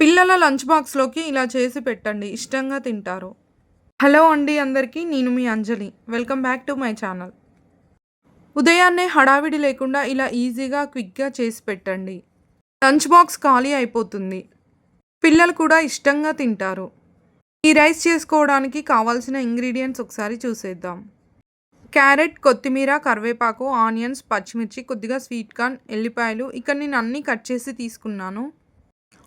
పిల్లల లంచ్ బాక్స్‌లోకి ఇలా చేసి పెట్టండి. ఇష్టంగా తింటారు. హలో అండి అందరికీ. నేను మీ Anjali. Welcome back to my channel. ఉదయాన్నే హడావిడి లేకుండా ఇలా ఈజీగా, క్విక్‌గా చేసి పెట్టండి. లంచ్ బాక్స్ ఖాళీ అయిపోతుంది. పిల్లలు కూడా ఇష్టంగా తింటారు. ఈ రైస్ చేసుకోవడానికి కావాల్సిన ఇంగ్రీడియెంట్స్ ఒకసారి చూసేద్దాం. క్యారెట్, కొత్తిమీర, కరివేపాకు, ఆనియన్స్, పచ్చిమిర్చి, కొద్దిగా స్వీట్ కార్న్, ఎల్లిపాయలు. ఇక్కడ నేను అన్నీ కట్ చేసి తీసుకున్నాను.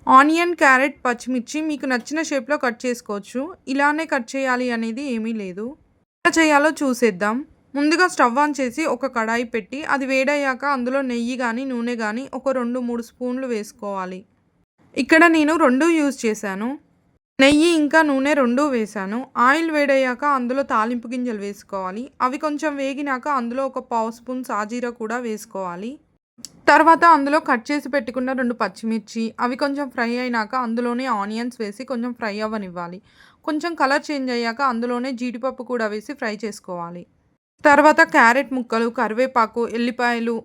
ఆనియన్, క్యారెట్, పచ్చిమిర్చి మీకు నచ్చిన షేప్‌లో కట్ చేసుకోవచ్చు. ఇలానే కట్ చేయాలి అనేది ఏమీ లేదు. ఎలా చేయాలో చూసేద్దాం. ముందుగా స్టవ్ ఆన్ చేసి ఒక కడాయి పెట్టి అది వేడయ్యాక అందులో నెయ్యి గానీ, నూనె గానీ ఒక 2, 3 స్పూన్లు వేసుకోవాలి. ఇక్కడ నేను 2 యూజ్ చేశాను. నెయ్యి ఇంకా నూనె 2 వేశాను. ఆయిల్ వేడయ్యాక అందులో తాలింపు గింజలు వేసుకోవాలి. అవి కొంచెం వేగినాక అందులో ఒక పావు స్పూన్ సాజీర కూడా వేసుకోవాలి. తర్వాత అందులో కట్ చేసి పెట్టుకున్న 2 పచ్చిమిర్చి, అవి కొంచెం ఫ్రై అయినాక అందులోనే ఆనియన్స్ వేసి కొంచెం ఫ్రై అవ్వనివ్వాలి. కొంచెం కలర్ చేంజ్ అయ్యాక అందులోనే జీడిపప్పు కూడా వేసి ఫ్రై చేసుకోవాలి. తర్వాత క్యారెట్ ముక్కలు, కరివేపాకు, ఎల్లిపాయలు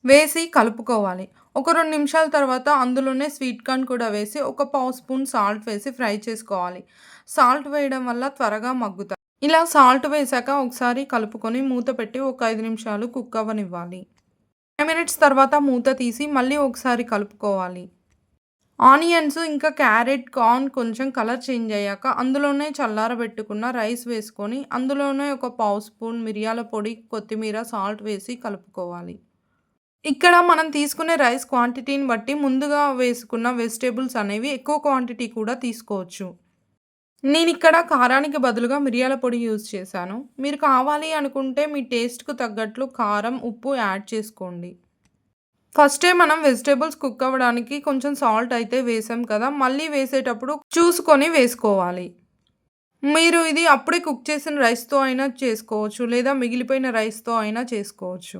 వేసి కలుపుకోవాలి. ఒక 2 నిమిషాల తర్వాత అందులోనే స్వీట్ కార్న్ కూడా వేసి ఒక పావు స్పూన్ సాల్ట్ వేసి ఫ్రై చేసుకోవాలి. సాల్ట్ వేయడం వల్ల త్వరగా మగ్గుతాయి. ఇలా సాల్ట్ వేశాక ఒకసారి కలుపుకొని మూత పెట్టి ఒక 5 నిమిషాలు కుక్ అవ్వనివ్వాలి. 5 మినిట్స్ తర్వాత మూత తీసి మళ్ళీ ఒకసారి కలుపుకోవాలి. ఆనియన్స్ ఇంకా క్యారెట్, కార్న్ కొంచెం కలర్ చేంజ్ అయ్యాక అందులోనే చల్లారబెట్టుకున్న రైస్ వేసుకొని అందులోనే ఒక పావు స్పూన్ మిరియాల పొడి, కొత్తిమీర, సాల్ట్ వేసి కలుపుకోవాలి. ఇక్కడ మనం తీసుకునే రైస్ క్వాంటిటీని బట్టి ముందుగా వేసుకున్న వెజిటేబుల్స్ అనేవి ఎక్కువ క్వాంటిటీ కూడా తీసుకోవచ్చు. నేనిక్కడ కారానికి బదులుగా మిరియాల పొడి యూజ్ చేశాను. మీరు కావాలి అనుకుంటే మీ టేస్ట్‌కు తగ్గట్లు కారం, ఉప్పు యాడ్ చేసుకోండి. ఫస్టే మనం వెజిటేబుల్స్ కుక్ అవ్వడానికి కొంచెం సాల్ట్ అయితే వేసాం కదా! మళ్ళీ వేసేటప్పుడు చూసుకొని వేసుకోవాలి. మీరు ఇది అప్పుడే కుక్ చేసిన రైస్‌తో అయినా చేసుకోవచ్చు. లేదా మిగిలిపోయిన రైస్‌తో అయినా చేసుకోవచ్చు.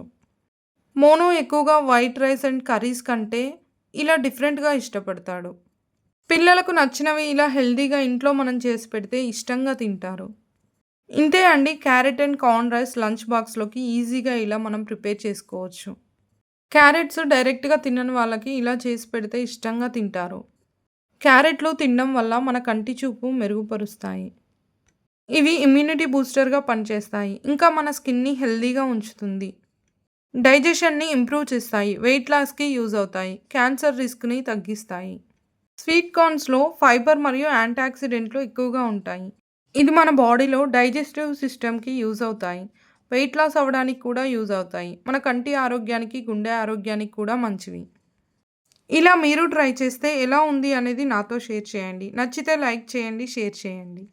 మోనో ఎక్కువగా వైట్ రైస్ అండ్ కర్రీస్ కంటే ఇలా డిఫరెంట్‌గా ఇష్టపడతాడు. పిల్లలకు నచ్చినవి ఇలా హెల్తీగా ఇంట్లో మనం చేసి పెడితే ఇష్టంగా తింటారు. ఇంతే అండి, carrot and corn rice lunch బాక్స్‌లోకి ఈజీగా ఇలా మనం ప్రిపేర్ చేసుకోవచ్చు. క్యారెట్స్ డైరెక్ట్‌గా తినని వాళ్ళకి ఇలా చేసి పెడితే ఇష్టంగా తింటారు. క్యారెట్లు తినడం వల్ల మన కంటి చూపు మెరుగుపరుస్తాయి. ఇవి ఇమ్యూనిటీ బూస్టర్‌గా పనిచేస్తాయి. ఇంకా మన స్కిన్‌ని హెల్తీగా ఉంచుతుంది. డైజెషన్‌ని ఇంప్రూవ్ చేస్తాయి. వెయిట్ లాస్‌కి యూజ్ అవుతాయి. క్యాన్సర్ రిస్క్‌ని తగ్గిస్తాయి. స్వీట్ కార్న్స్‌లో ఫైబర్ మరియు యాంటాక్సిడెంట్లు ఎక్కువగా ఉంటాయి. ఇది మన బాడీలో డైజెస్టివ్ సిస్టమ్‌కి యూజ్ అవుతాయి. వెయిట్ లాస్ అవ్వడానికి కూడా యూజ్ అవుతాయి. మన కంటి ఆరోగ్యానికి, గుండె ఆరోగ్యానికి కూడా మంచివి. ఇలా మీరు ట్రై చేస్తే ఎలా ఉంది అనేది నాతో షేర్ చేయండి. నచ్చితే లైక్ చేయండి, షేర్ చేయండి.